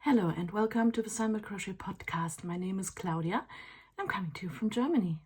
Hello and welcome to the Sunbirdcrochet podcast. My name is Claudia. I'm coming to you from Germany.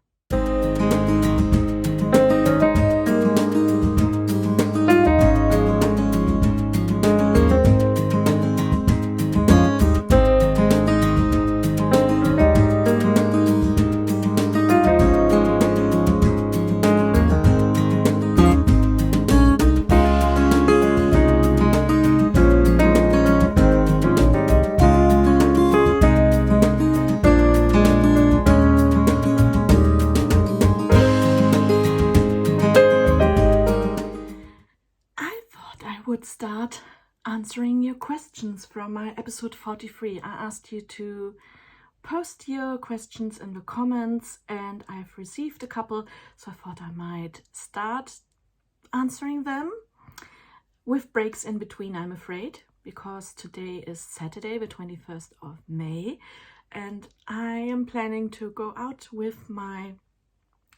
Would start answering your questions from my episode 43. I asked you to post your questions in the comments and I've received a couple, so I thought I might start answering them with breaks in between, I'm afraid, because today is Saturday, the 21st of May, and I am planning to go out with my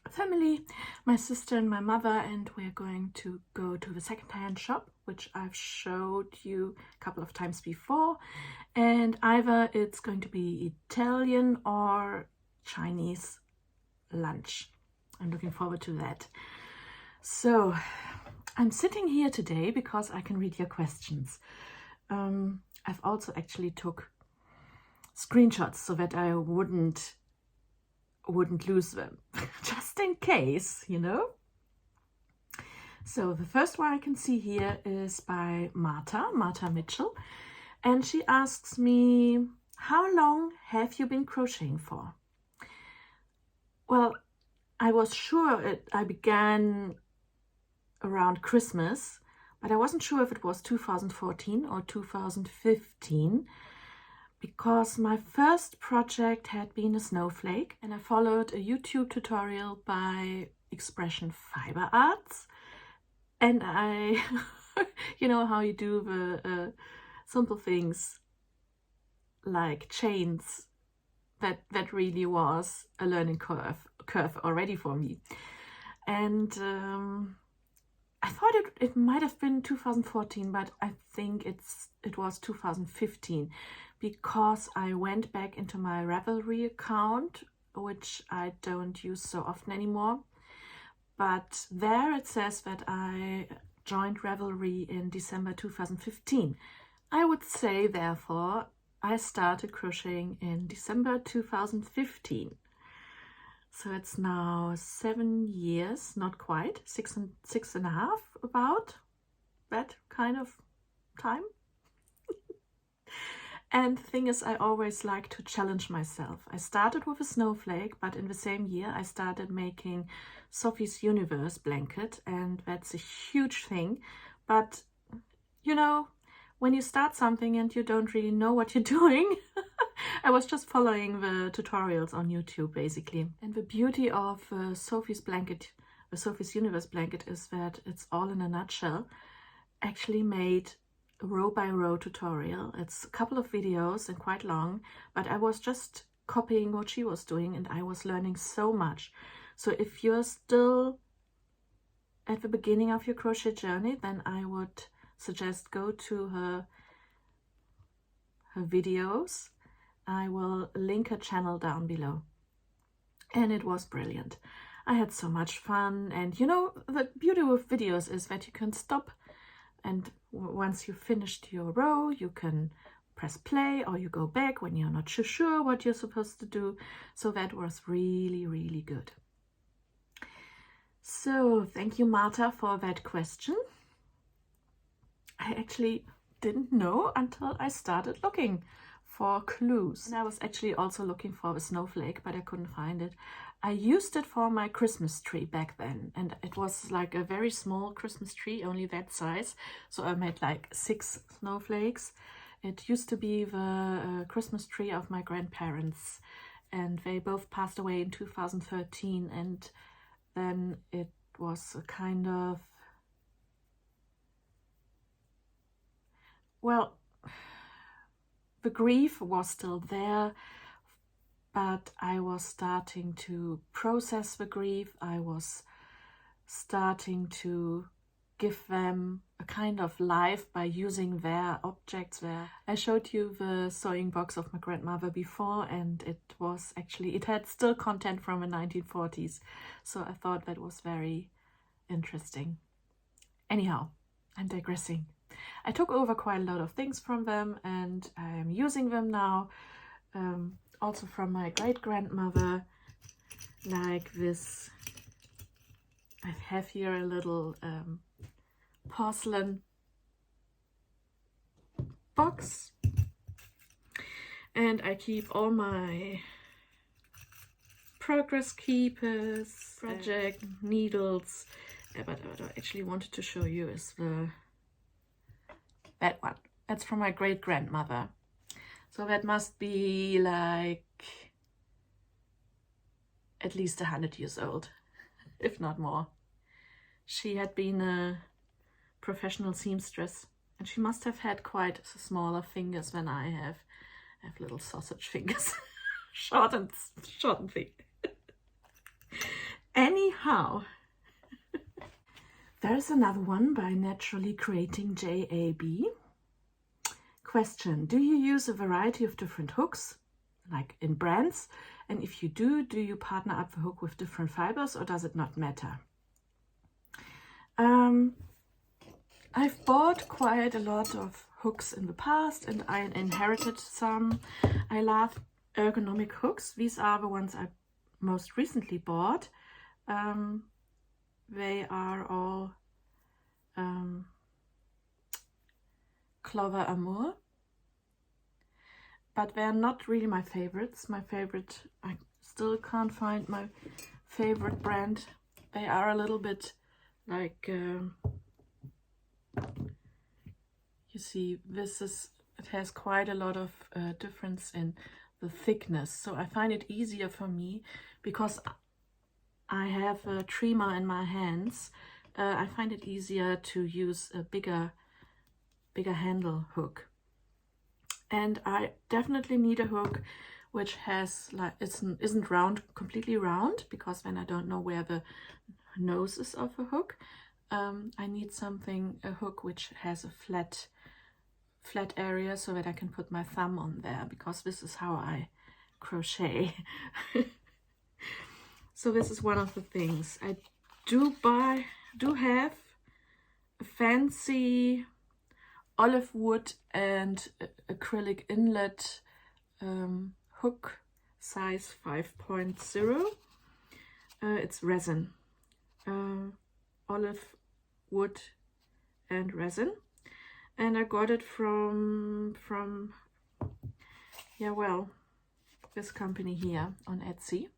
family, my sister and my mother, and we're going to go to the second-hand shop, which I've showed you a couple of times before, and either it's going to be Italian or Chinese lunch. I'm looking forward to that. So I'm sitting here today because I can read your questions. I've also actually took screenshots so that I wouldn't lose them, just in case, you know. So the first one I can see here is by Martha Mitchell, and she asks me, how long have you been crocheting for? Well, I was sure I began around Christmas, but I wasn't sure if it was 2014 or 2015. Because my first project had been a snowflake, and I followed a YouTube tutorial by Expression Fiber Arts, and I you know how you do the simple things like chains. That really was a learning curve already for me, and I thought it might have been 2014, but I think it was 2015, because I went back into my Ravelry account, which I don't use so often anymore. But there it says that I joined Ravelry in December 2015. I would say, therefore, I started crocheting in December 2015. So it's now 7 years, not quite, six and a half, about that kind of time. And the thing is, I always like to challenge myself. I started with a snowflake, but in the same year I started making Sophie's Universe blanket, and that's a huge thing. But you know, when you start something and you don't really know what you're doing, I was just following the tutorials on YouTube basically. And the beauty of Sophie's blanket, the Sophie's Universe blanket, is that it's all in a nutshell. Actually made a row by row tutorial. It's a couple of videos and quite long, but I was just copying what she was doing and I was learning so much. So if you're still at the beginning of your crochet journey, then I would suggest go to her videos. I will link her channel down below. And it was brilliant. I had so much fun, and you know, the beauty with videos is that you can stop, and once you've finished your row, you can press play or you go back when you're not sure what you're supposed to do. So that was really, really good. So thank you, Martha, for that question. I actually didn't know until I started looking for clues. And I was actually also looking for the snowflake, but I couldn't find it. I used it for my Christmas tree back then, and it was like a very small Christmas tree, only that size. So I made like 6 snowflakes. It used to be the Christmas tree of my grandparents, and they both passed away in 2013, and then it was a kind of, well, the grief was still there, but I was starting to process the grief. I was starting to give them a kind of life by using their objects. I showed you the sewing box of my grandmother before, and it had still content from the 1940s. So I thought that was very interesting. Anyhow, I'm digressing. I took over quite a lot of things from them, and I'm using them now. Also from my great-grandmother, like this. I have here a little porcelain box, and I keep all my progress keepers, project needles, but what I actually wanted to show you is that one. That's from my great-grandmother. So that must be like at least 100 years old, if not more. She had been a professional seamstress, and she must have had quite smaller fingers than I have. I have little sausage fingers, short and thin. Anyhow, there's another one by Naturally Creating JAB. Question: do you use a variety of different hooks, like in brands? And if you do you partner up the hook with different fibers, or does it not matter? I've bought quite a lot of hooks in the past, and I inherited some. I love ergonomic hooks. These are the ones I most recently bought. They are all Clover Amour, but they're not really my favorites. I still can't find my favorite brand. They are a little bit like, you see, it has quite a lot of difference in the thickness. So I find it easier for me, because I have a trimmer in my hands. I find it easier to use a bigger handle hook. And I definitely need a hook which has, like, isn't completely round, because then I don't know where the nose is of a hook. I need a hook which has a flat area, so that I can put my thumb on there, because this is how I crochet. So this is one of the things. I do have a fancy olive wood and acrylic inlet hook, size 5.0. It's resin, olive wood and resin, and I got it from this company here on Etsy.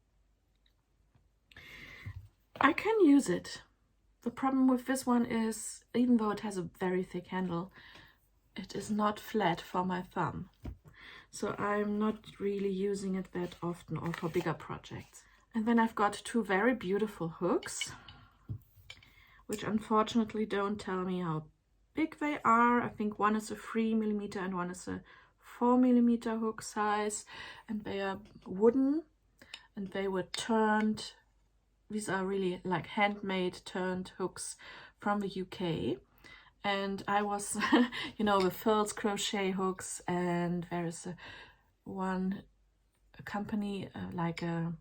I can use it. The problem with this one is, even though it has a very thick handle, it is not flat for my thumb. So I'm not really using it that often, or for bigger projects. And then I've got two very beautiful hooks, which unfortunately don't tell me how big they are. I think one is a 3mm and one is a 4mm hook size, and they are wooden, and they were turned. These are really like handmade turned hooks from the UK. And I was, you know, the Furls crochet hooks, and there is a company, like a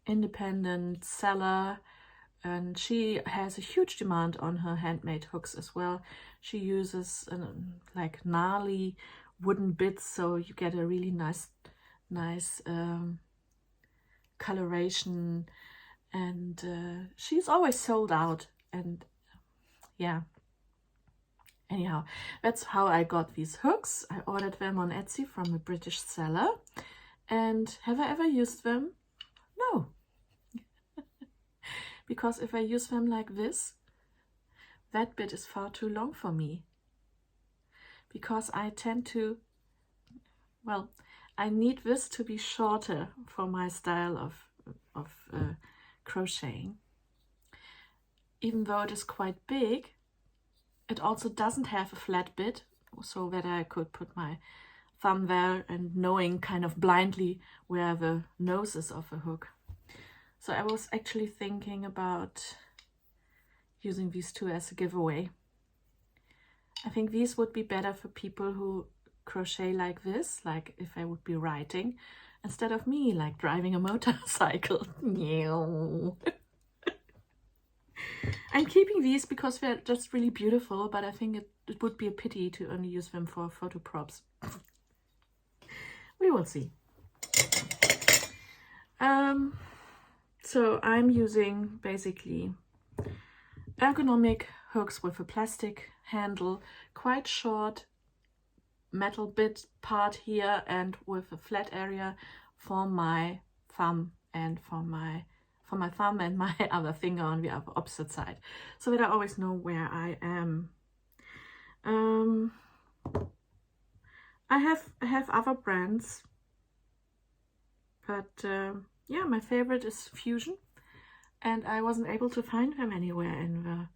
independent seller, and she has a huge demand on her handmade hooks as well. She uses like gnarly wooden bits, so you get a really nice coloration, and she's always sold out. And yeah, anyhow, that's how I got these hooks. I ordered them on Etsy from a British seller. And have I ever used them? No. Because if I use them like this, that bit is far too long for me. Because I tend to, well, I need this to be shorter for my style of crocheting. Even though it is quite big, it also doesn't have a flat bit, so that I could put my thumb there and knowing kind of blindly where the nose is of a hook. So I was actually thinking about using these two as a giveaway. I think these would be better for people who crochet like this, like if I would be writing, instead of me like driving a motorcycle. I'm keeping these because they're just really beautiful, but I think it would be a pity to only use them for photo props. We will see. So I'm using basically ergonomic hooks with a plastic handle, quite short metal bit part here, and with a flat area for my thumb and for my thumb and my other finger on the opposite side, so that I always know where I am. I have other brands, but yeah, my favorite is Fusion, and I wasn't able to find them anywhere in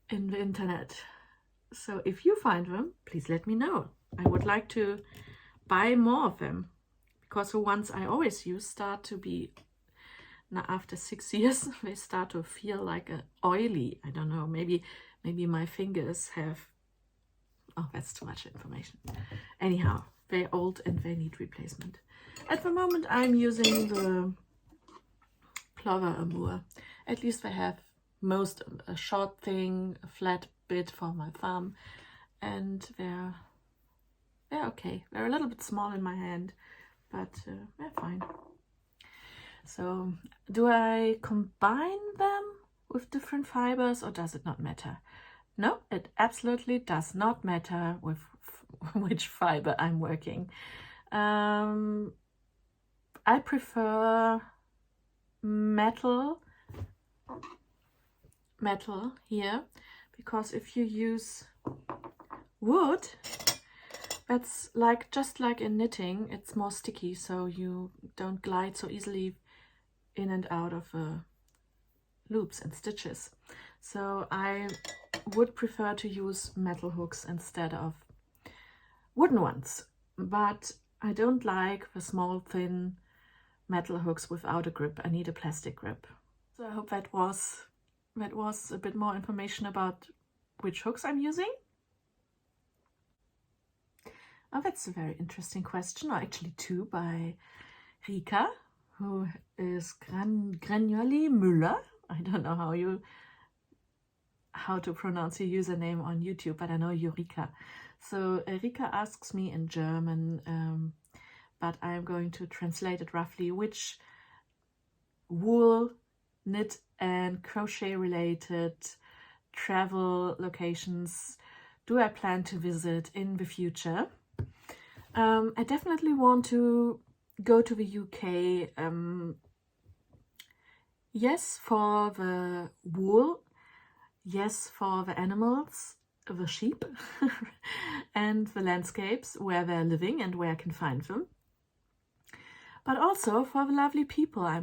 the internet. So if you find them, please let me know. I would like to buy more of them, because the ones I always use start to be, now after 6 years, they start to feel like oily. I don't know, maybe my fingers have, oh, that's too much information. Anyhow, they're old and they need replacement. At the moment I'm using the Plover Amour. At least they have a short thing, a flat bit for my thumb, and they're okay. They're a little bit small in my hand, but they're fine. So do I combine them with different fibers, or does it not matter? No, it absolutely does not matter with which fiber I'm working. I prefer metal here, because if you use wood, that's just like in knitting, it's more sticky, so you don't glide so easily in and out of loops and stitches. So I would prefer to use metal hooks instead of wooden ones, but I don't like the small thin metal hooks without a grip. I need a plastic grip. So I hope that was a bit more information about which hooks I'm using. Oh, that's a very interesting question, or actually two, by Rika, who is Gragnoli Müller. I don't know how to pronounce your username on YouTube, but I know you're Rika. So Rika asks me in German, but I'm going to translate it roughly, which wool, knit and crochet related travel locations do I plan to visit in the future? I definitely want to go to the UK. Yes, for the wool. Yes, for the animals, the sheep, and the landscapes where they're living and where I can find them. But also for the lovely people I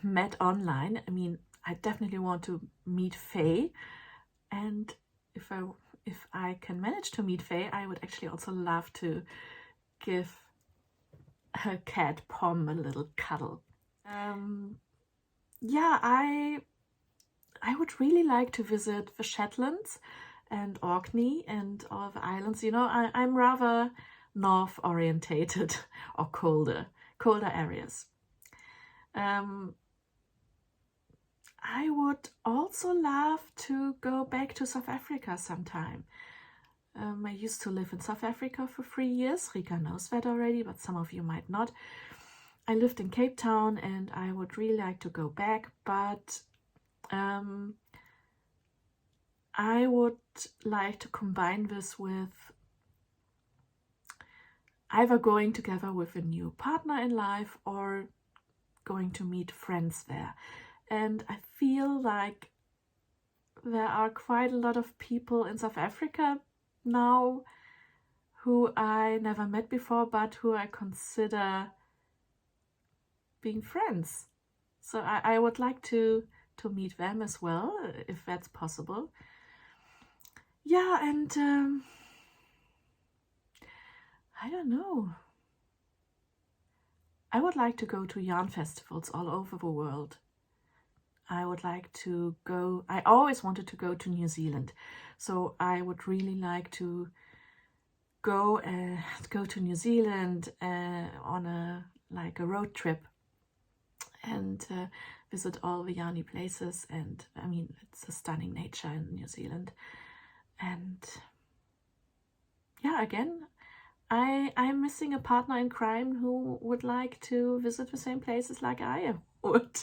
met online. I mean, I definitely want to meet Faye, and if I can manage to meet Faye, I would actually also love to give her cat Pom a little cuddle. Yeah, I would really like to visit the Shetlands and Orkney and all the islands. You know, I'm rather north orientated, or colder areas. I would also love to go back to South Africa sometime. I used to live in South Africa for 3 years. Rika knows that already, but some of you might not. I lived in Cape Town and I would really like to go back, but I would like to combine this with either going together with a new partner in life or going to meet friends there. And I feel like there are quite a lot of people in South Africa now who I never met before, but who I consider being friends. So I would like to meet them as well, if that's possible. Yeah, and I don't know. I would like to go to yarn festivals all over the world. I would like to go. I always wanted to go to New Zealand, so I would really like to go to New Zealand on a road trip and visit all the yarny places. And I mean, it's a stunning nature in New Zealand. And yeah, again, I'm missing a partner in crime who would like to visit the same places like I would.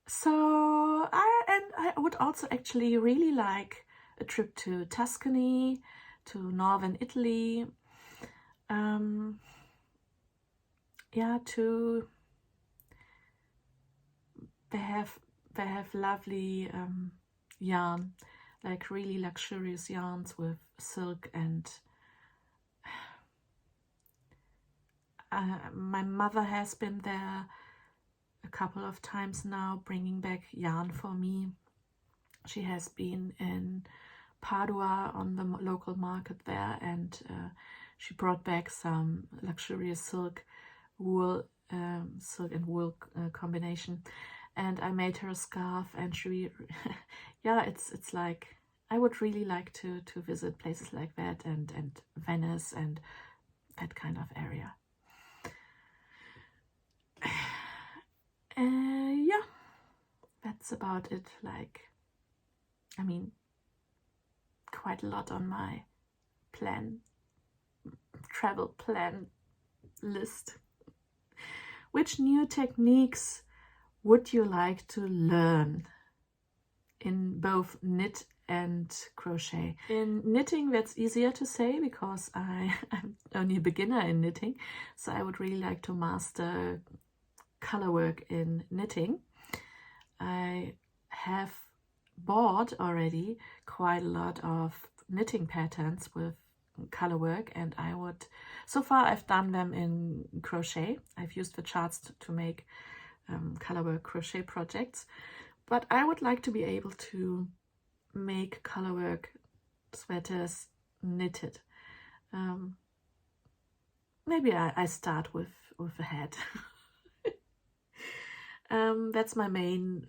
So I would also actually really like a trip to Tuscany, to northern Italy. Yeah, they have lovely yarn, like really luxurious yarns with silk, and my mother has been there a couple of times now, bringing back yarn for me. She has been in Padua on the local market there, and she brought back some luxurious silk and wool combination, and I made her a scarf. And she yeah, it's like I would really like to visit places like that, and Venice and that kind of area. Yeah, that's about it. Like, I mean, quite a lot on my travel plan list. Which new techniques would you like to learn in both knit and crochet? In knitting, that's easier to say because I'm only a beginner in knitting, so I would really like to master color work in knitting. I have bought already quite a lot of knitting patterns with color work, and so far I've done them in crochet. I've used the charts to make color work crochet projects, but I would like to be able to make color work sweaters knitted. Maybe I start with the head. That's my main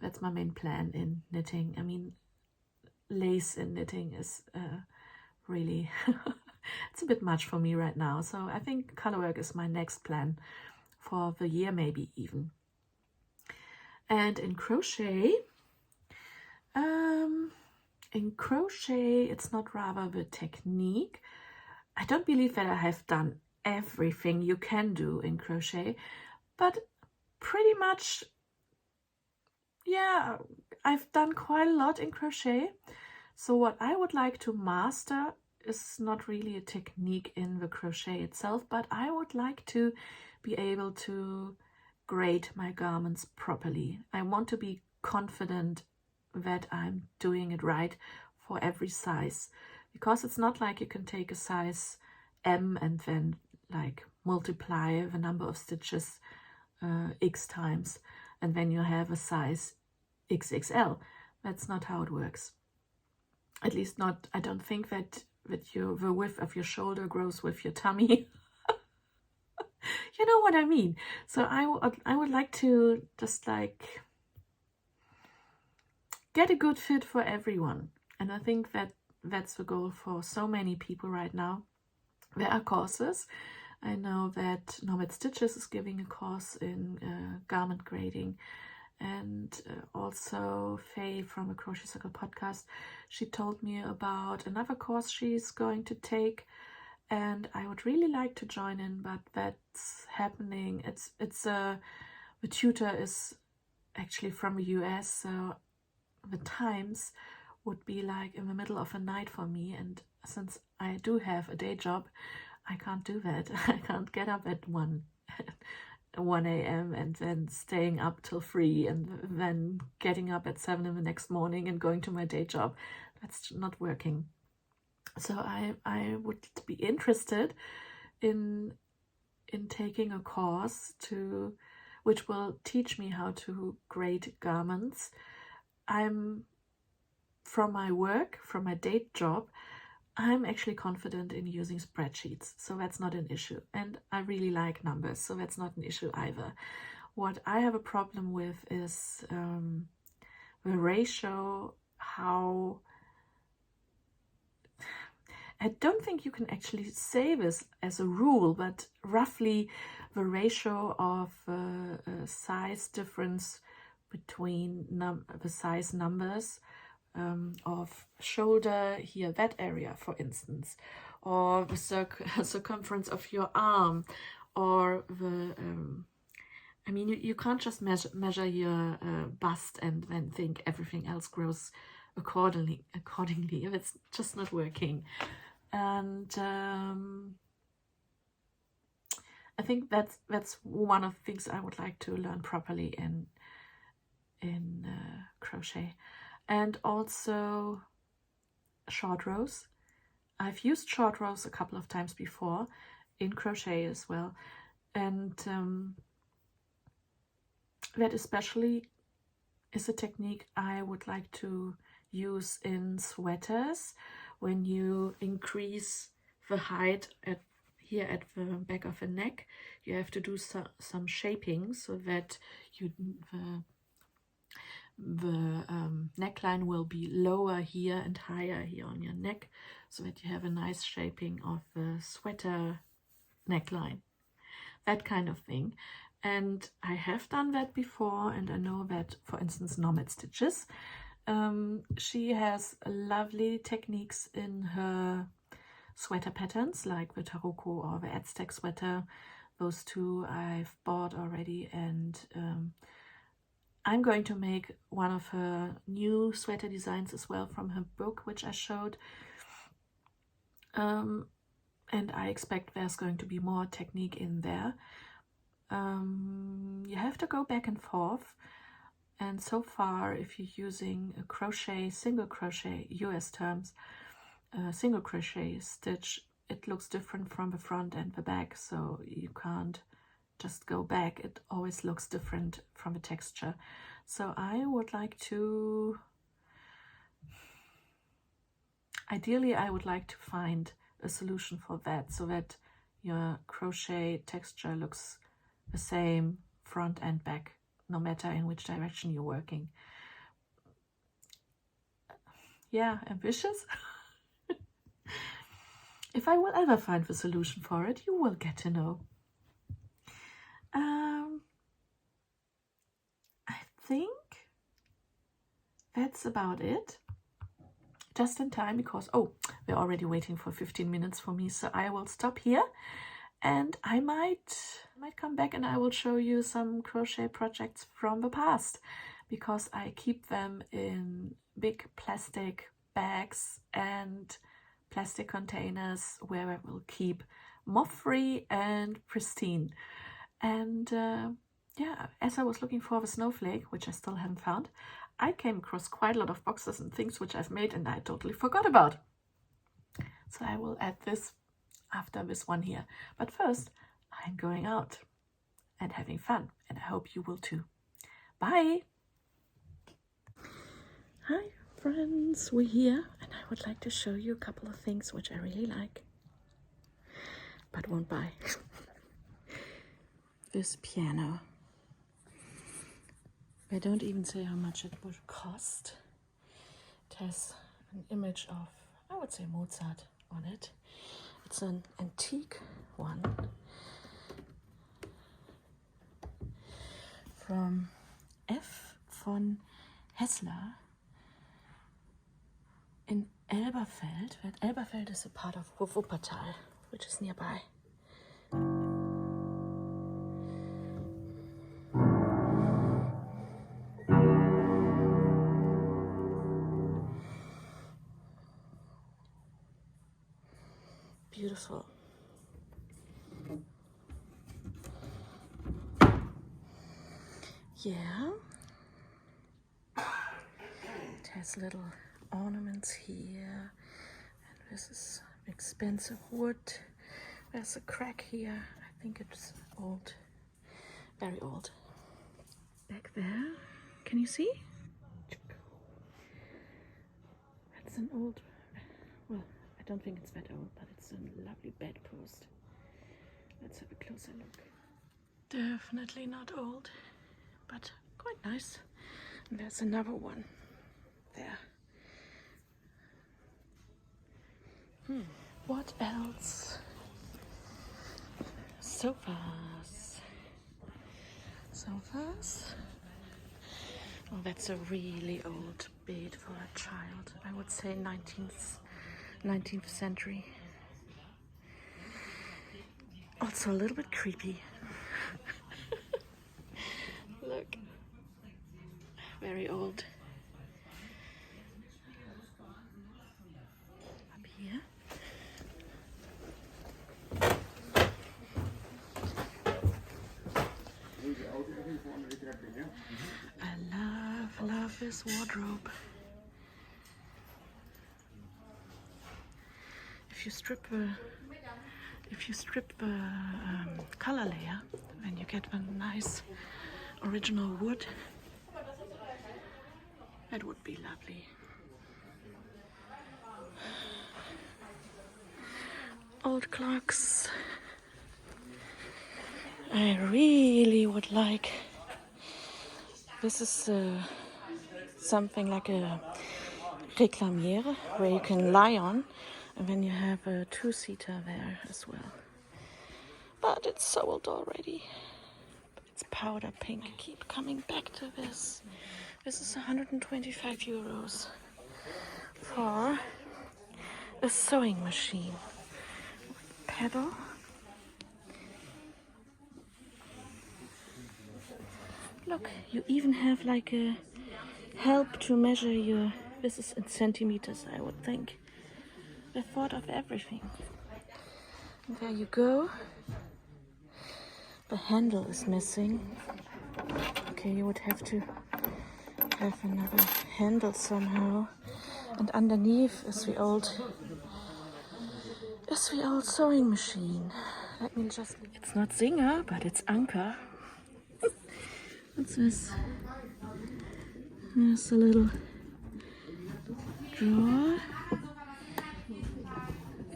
plan in knitting. I mean, lace in knitting is really it's a bit much for me right now. So I think color work is my next plan for the year, maybe even. And in crochet, it's not rather the technique. I don't believe that I have done everything you can do in crochet, but pretty much, yeah, I've done quite a lot in crochet. So what I would like to master is not really a technique in the crochet itself, but I would like to be able to grade my garments properly. I want to be confident that I'm doing it right for every size, because it's not like you can take a size M and then like multiply the number of stitches X times, and then you have a size XXL. That's not how it works. At least not, I don't think that the width of your shoulder grows with your tummy. You know what I mean? So I would like to just like get a good fit for everyone. And I think that that's the goal for so many people right now. There are courses. I know that Nomad Stitches is giving a course in garment grading. And also Faye from a Crochet Circle podcast, she told me about another course she's going to take, and I would really like to join in, but that's happening. The tutor is actually from the US, so the times would be like in the middle of the night for me, and since I do have a day job, I can't do that. I can't get up at 1 a.m. and then staying up till 3 and then getting up at 7 in the next morning and going to my day job. That's not working. So I would be interested in taking a course which will teach me how to grade garments. From my day job, I'm actually confident in using spreadsheets, so that's not an issue. And I really like numbers, so that's not an issue either. What I have a problem with is the ratio, how I don't think you can actually say this as a rule, but roughly the ratio of size difference between the size numbers of shoulder here, that area for instance, or the circumference of your arm, or the I mean, you can't just measure your bust and then think everything else grows accordingly. It's just not working. And I think that's one of the things I would like to learn properly in crochet. And also short rows. I've used short rows a couple of times before in crochet as well, and that especially is a technique I would like to use in sweaters. When you increase the height here at the back of the neck, you have to do some shaping so that the neckline will be lower here and higher here on your neck, so that you have a nice shaping of the sweater neckline, that kind of thing. And I have done that before, and I know that, for instance, Nomad Stitches, she has lovely techniques in her sweater patterns, like the Taroko or the Aztec sweater. Those two I've bought already, and I'm going to make one of her new sweater designs as well from her book, which I showed. And I expect there's going to be more technique in there. You have to go back and forth, and so far, if you're using a crochet, single crochet, US terms, single crochet stitch, it looks different from the front and the back, so you can't just go back. It always looks different from the texture. So I would like to, ideally I would like to find a solution for that, so that your crochet texture looks the same front and back, no matter in which direction you're working. Yeah, ambitious. If I will ever find the solution for it, you will get to know. I think that's about it. Just in time, because they're already waiting for 15 minutes for me, so I will stop here. And I might come back and I will show you some crochet projects from the past, because I keep them in big plastic bags and plastic containers where I will keep moth-free and pristine. And yeah, as I was looking for the snowflake, which I still haven't found, I came across quite a lot of boxes and things which I've made and I totally forgot about. So I will add this after this one here. But first, I'm going out and having fun, and I hope you will too. Bye! Hi friends, we're here, and I would like to show you a couple of things which I really like, but won't buy. This piano. I don't even say how much it would cost. It has an image of, I would say, Mozart on it. It's an antique one from F. von Hessler in Elberfeld. Elberfeld is a part of Wuppertal, which is nearby. Beautiful. Yeah. It has little ornaments here, and this is expensive wood. There's a crack here. I think it's old, very old. Back there, can you see? That's an old, well, I don't think it's that old, but it's a lovely bedpost. Let's have a closer look. Definitely not old, but quite nice. And there's another one there. What else? Sofas. Sofas. Oh, that's a really old bed for a child. I would say 19th century. Also a little bit creepy. Look. Very old. Up here. I love this wardrobe. If you strip the color layer, then you get a nice original wood. That would be lovely. Old clocks. I really would like. This is something like a reclamiere where you can lie on, and then you have a two-seater there as well. But it's sold already. It's powder pink. Keep coming back to this. This is 125 euros for a sewing machine. Pedal. Look, you even have like a help to measure your, this is in centimeters, I would think. They thought of everything. And there you go. The handle is missing. Okay, you would have to have another handle somehow. And underneath is the old sewing machine. Let me just, it's not Singer, but it's Anker. What's this? There's a little drawer.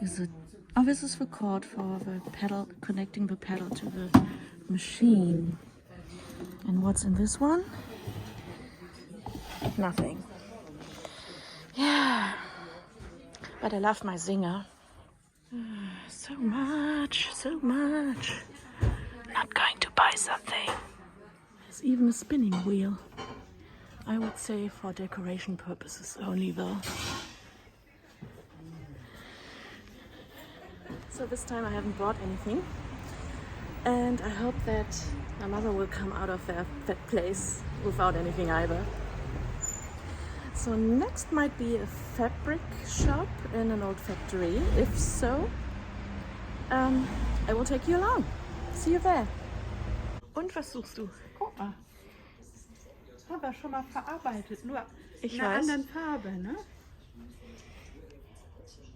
Is it? Oh, this is the cord for the pedal, connecting the pedal to the machine. And what's in this one? Nothing. Yeah. But I love my Singer. So much, so much. Not going to buy something. There's even a spinning wheel. I would say for decoration purposes only though. So this time I haven't bought anything. And I hope that my mother will come out of that place without anything either. So next might be a fabric shop in an old factory. If so, I will take you along. See you there. Und was suchst du? Guck mal. Das haben wir schon mal verarbeitet, nur Ich in einer weiß. anderen Farbe, ne?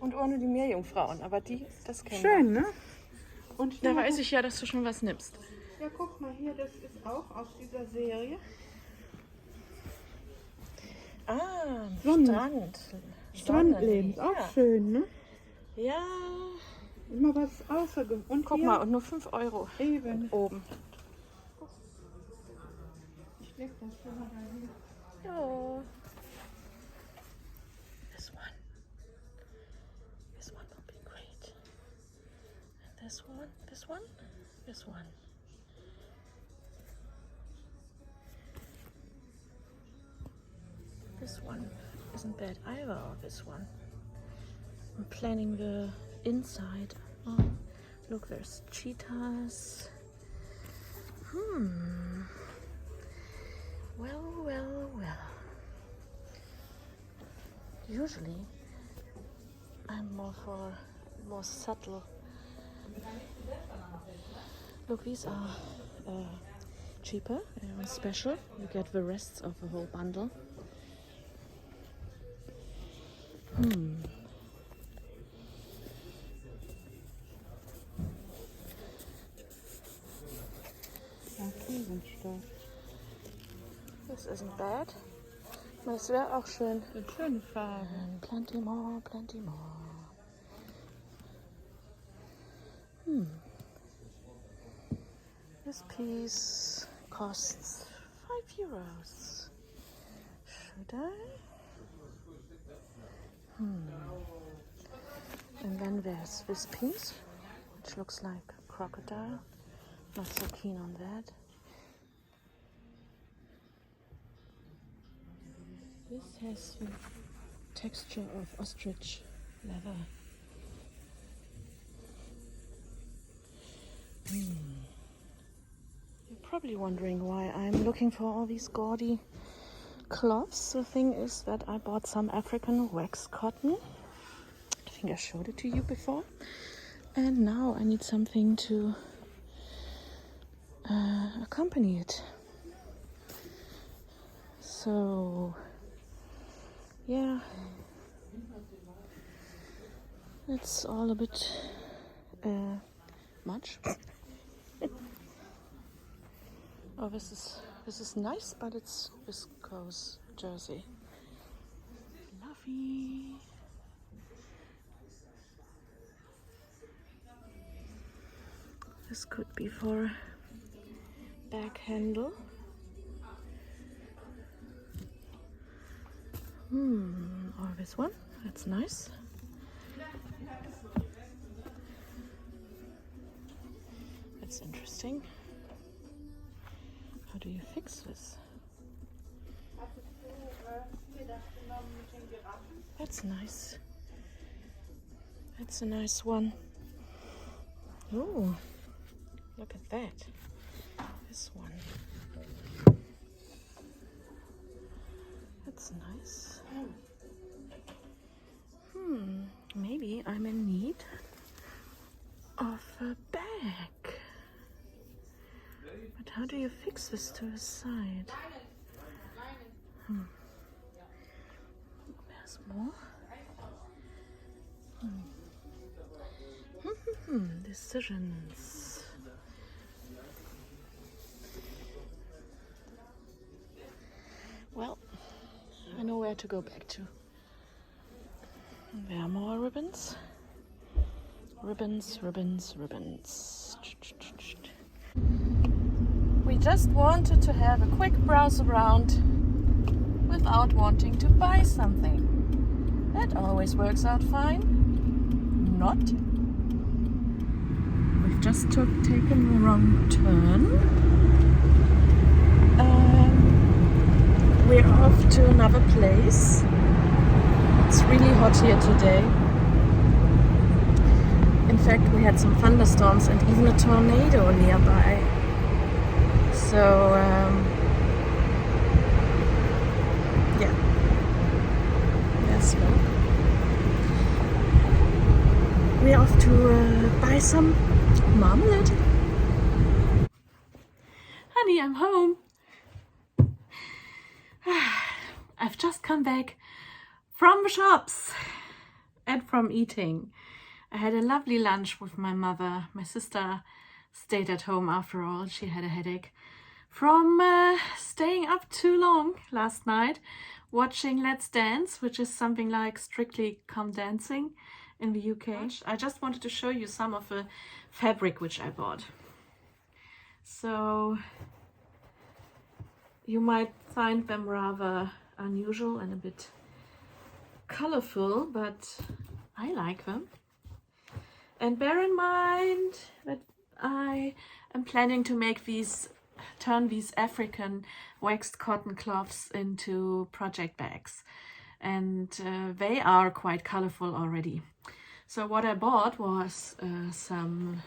Und ohne die Meerjungfrauen, aber das kennen Schön, ne? Und wir. Da hier, weiß ich ja, dass du schon was nimmst. ja, guck mal hier, das ist auch aus dieser Serie. Ah, Sonnen- Strandleben, Sonnenlicht, auch schön, ne? Ja. Immer was außergewöhnliches. Und Guck hier mal, und nur 5 Euro eben. oben. Ich leg das schon mal dahin. Ja. This one. This one will be great. And this one, this one, this one. This one isn't bad either, or this one. I'm planning the inside. Oh, look, there's cheetahs. Well. Usually, I'm more for more subtle. Look, these are cheaper. They're special. You get the rest of the whole bundle. Ja, Krisenstoff. This isn't bad. Das wäre auch schön. Eine schöne Farbe. Plenty more, plenty more. This piece costs €5. Should I? And then there's this piece, which looks like a crocodile. Not so keen on that. This has the texture of ostrich leather. You're probably wondering why I'm looking for all these gaudy cloths. The thing is that I bought some African wax cotton. I think I showed it to you before. And now I need something to accompany it. So, yeah, it's all a bit much. Oh, this is nice, but it's viscose jersey. Fluffy. This could be for back handle. Or this one. That's nice. That's interesting. How do you fix this? That's nice. That's a nice one. Oh, look at that. This one. That's nice. Maybe I'm in need of a bag. But how do you fix this to the side? There's more. Decisions. Well, I know where to go back to. There are more ribbons. Ribbons, ribbons, ribbons. We just wanted to have a quick browse around without wanting to buy something. That always works out fine. Not. We've just taken the wrong turn. We're off to another place. It's really hot here today. In fact, we had some thunderstorms and even a tornado nearby. So, yeah. Yes, well. We're off to buy some marmalade. Honey, I'm home. I've just come back from the shops and from eating. I had a lovely lunch with my mother. My sister stayed at home after all. She had a headache from staying up too long last night watching Let's Dance, which is something like Strictly Come Dancing in the UK. I just wanted to show you some of the fabric which I bought. So you might find them rather unusual and a bit colorful, but I like them. And bear in mind that I am planning to make turn these African waxed cotton cloths into project bags, and they are quite colorful already. So what I bought was some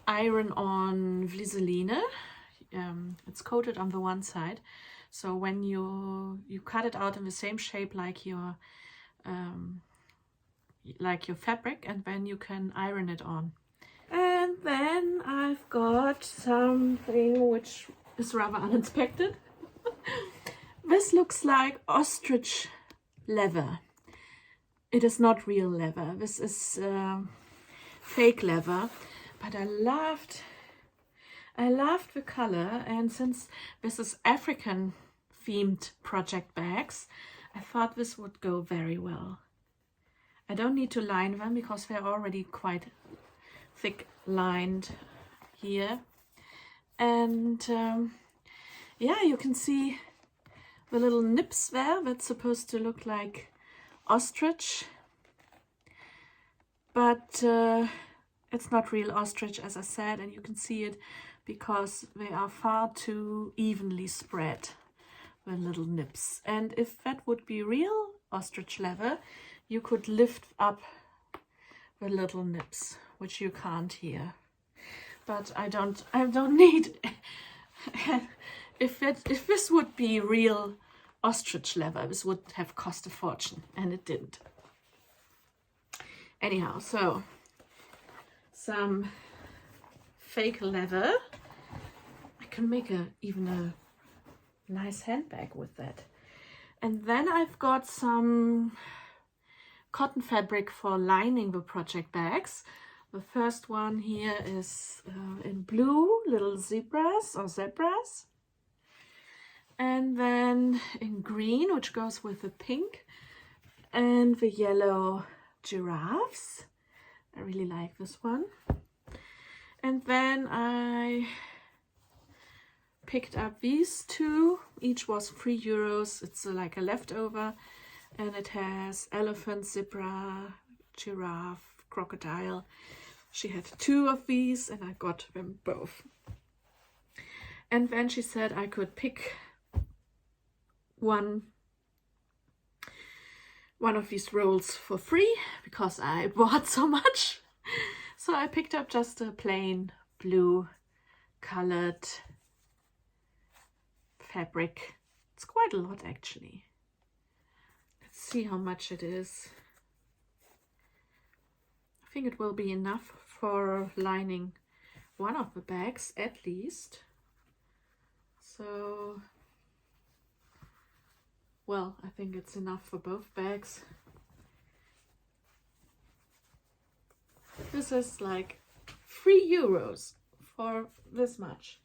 iron-on Vliseline. It's coated on the one side, so when you cut it out in the same shape like your fabric, and then you can iron it on. And then I've got something which is rather unexpected. This looks like ostrich leather. It is not real leather. This is fake leather, but I loved the color, and since this is African themed project bags, I thought this would go very well. I don't need to line them because they're already quite thick lined here, And yeah, you can see the little nips there. That's supposed to look like ostrich, but it's not real ostrich, as I said, and you can see it because they are far too evenly spread, the little nips. And if that would be real ostrich leather, you could lift up the little nips, which you can't here. But I don't need if this would be real ostrich leather, this would have cost a fortune, and it didn't. Anyhow, so some fake leather. I can make even a nice handbag with that. And then I've got some cotton fabric for lining the project bags. The first one here is in blue, little zebras. And then in green, which goes with the pink, and the yellow giraffes. I really like this one. And then I picked up these two. Each was €3. It's like a leftover, and it has elephant, zebra, giraffe, crocodile. She had 2 of these and I got them both. And then she said I could pick one of these rolls for free because I bought so much. So I picked up just a plain blue colored fabric. It's quite a lot actually. Let's see how much it is. I think it will be enough for lining one of the bags at least. So, well, I think it's enough for both bags. This is like €3 for this much.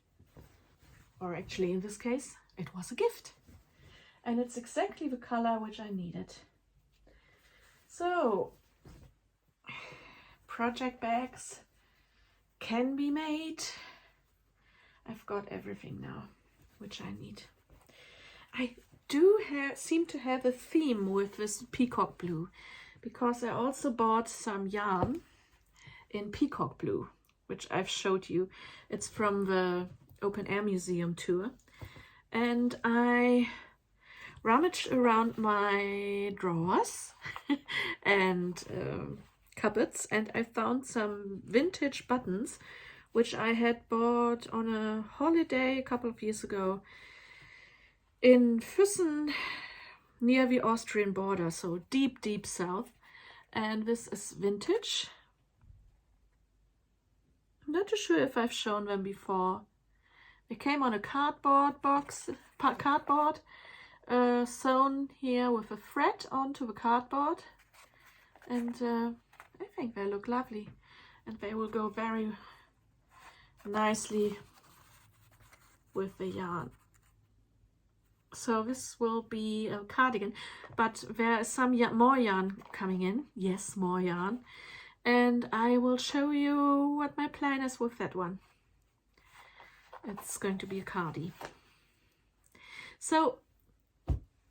Or actually, in this case, it was a gift. And it's exactly the color which I needed. So, project bags can be made. I've got everything now which I need. I do seem to have a theme with this peacock blue because I also bought some yarn in peacock blue, which I've showed you. It's from the Open Air Museum tour, and I rummaged around my drawers and cupboards, and I found some vintage buttons which I had bought on a holiday a couple of years ago in Füssen near the Austrian border, so deep south. And this is vintage. I'm not too sure if I've shown them before. They came on a cardboard box, sewn here with a thread onto the cardboard, and I think they look lovely, and they will go very nicely with the yarn. So this will be a cardigan, but there is some more yarn coming in. Yes, more yarn, and I will show you what my plan is with that one. It's going to be a cardi. So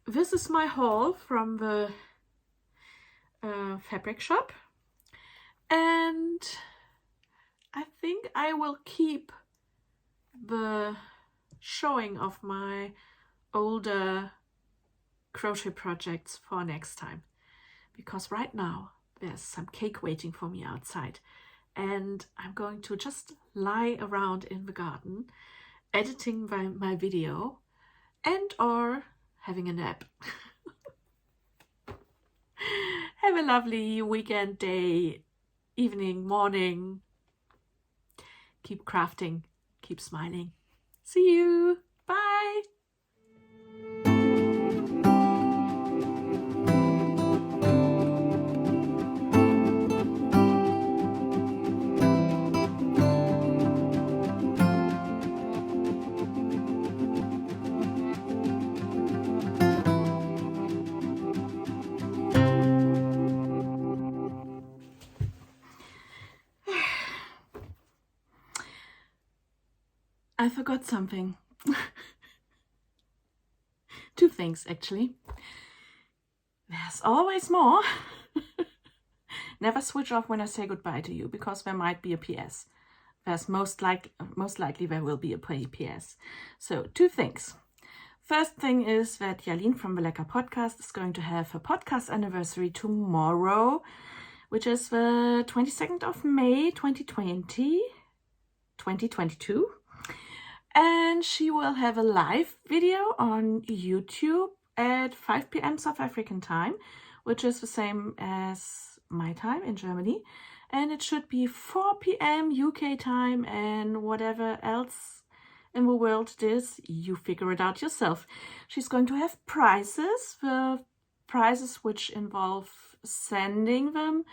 this is my haul from the fabric shop, and I think I will keep the showing of my older crochet projects for next time, because right now there's some cake waiting for me outside, and I'm going to just lie around in the garden editing my video and or having a nap. Have a lovely weekend, day, evening, morning. Keep crafting, keep smiling. See you. Bye. I forgot something. 2 things, actually. There's always more. Never switch off when I say goodbye to you, because there might be a PS. There's most likely there will be a PS. So 2 things. First thing is that Jalin from the Lecker Podcast is going to have her podcast anniversary tomorrow, which is the 22nd of May 2022. And she will have a live video on YouTube at 5 p.m. South African time, which is the same as my time in Germany. And it should be 4 p.m. UK time, and whatever else in the world it is, you figure it out yourself. She's going to have prizes. The prizes which involve sending them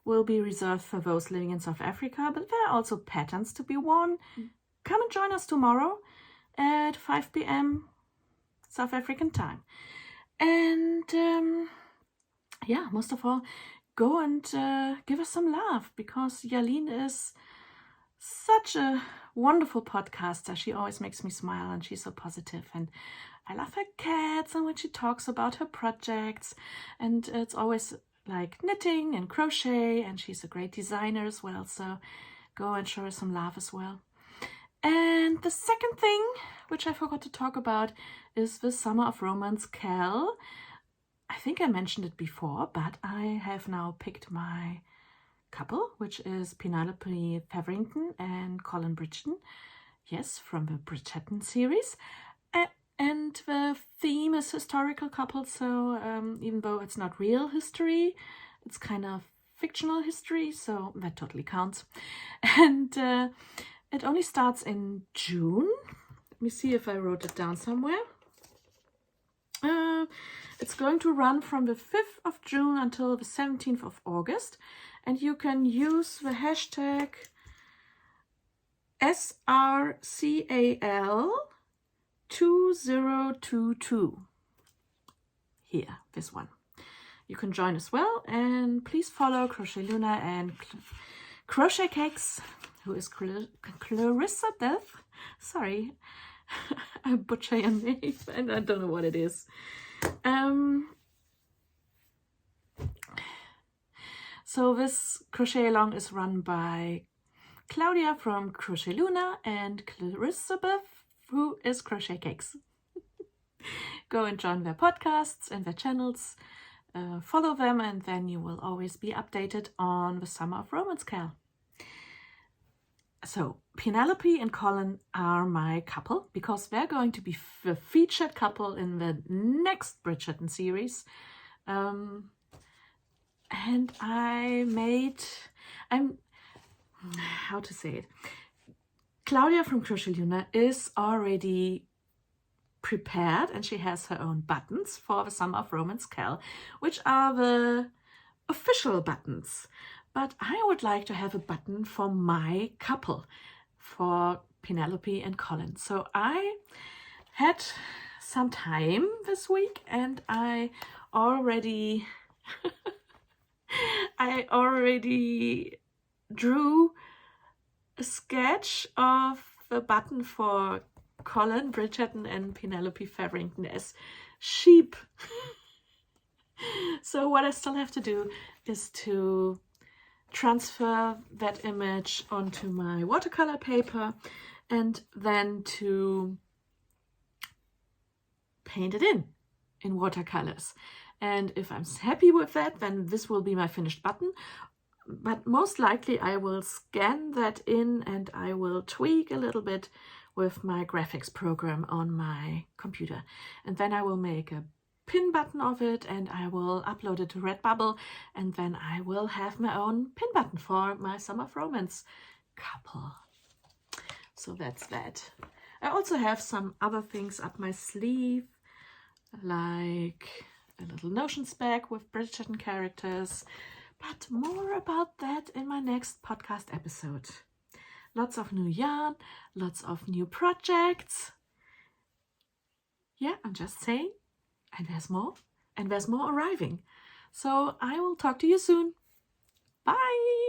will be reserved for those living in South Africa, but there are also patterns to be won. Come and join us tomorrow at 5 p.m. South African time. And yeah, most of all, go and give us some love, because Jalin is such a wonderful podcaster. She always makes me smile, and she's so positive. And I love her cats and when she talks about her projects. And it's always like knitting and crochet, and she's a great designer as well. So go and show her some love as well. And the second thing, which I forgot to talk about, is the Summer of Romance Cal. I think I mentioned it before, but I have now picked my couple, which is Penelope Featherington and Colin Bridgeton. Yes, from the Bridgerton series. And the theme is historical couples, so even though it's not real history, it's kind of fictional history, so that totally counts. And it only starts in June. Let me see if I wrote it down somewhere. It's going to run from the 5th of June until the 17th of August. And you can use the hashtag SRCAL2022. Here, this one. You can join as well. And please follow Crochet Luna and Crochet Cakes, who is Clarissa Death. Sorry, I butcher your name and I don't know what it is. So this crochet along is run by Claudia from Crochet Luna and Clarissa Beth, who is Crochet Cakes. Go and join their podcasts and their channels, follow them, and then you will always be updated on the Summer of Romance Cal. So Penelope and Colin are my couple, because they're going to be the featured couple in the next Bridgerton series. And how to say it? Claudia from Crochet Luna is already prepared, and she has her own buttons for the Summer of Romance Cal, which are the official buttons. But I would like to have a button for my couple, for Penelope and Colin. So I had some time this week, and I already drew a sketch of the button for Colin Bridgerton and Penelope Featherington as sheep. So what I still have to do is to transfer that image onto my watercolor paper and then to paint it in watercolors. And if I'm happy with that, then this will be my finished button. But most likely I will scan that in and I will tweak a little bit with my graphics program on my computer. And then I will make a pin button of it and I will upload it to Redbubble, and then I will have my own pin button for my Summer of Romance couple. So that's that. I also have some other things up my sleeve, like a little notions bag with Bridgerton characters, but more about that in my next podcast episode. Lots of new yarn, lots of new projects. Yeah, I'm just saying. And there's more. And there's more arriving. So I will talk to you soon. Bye!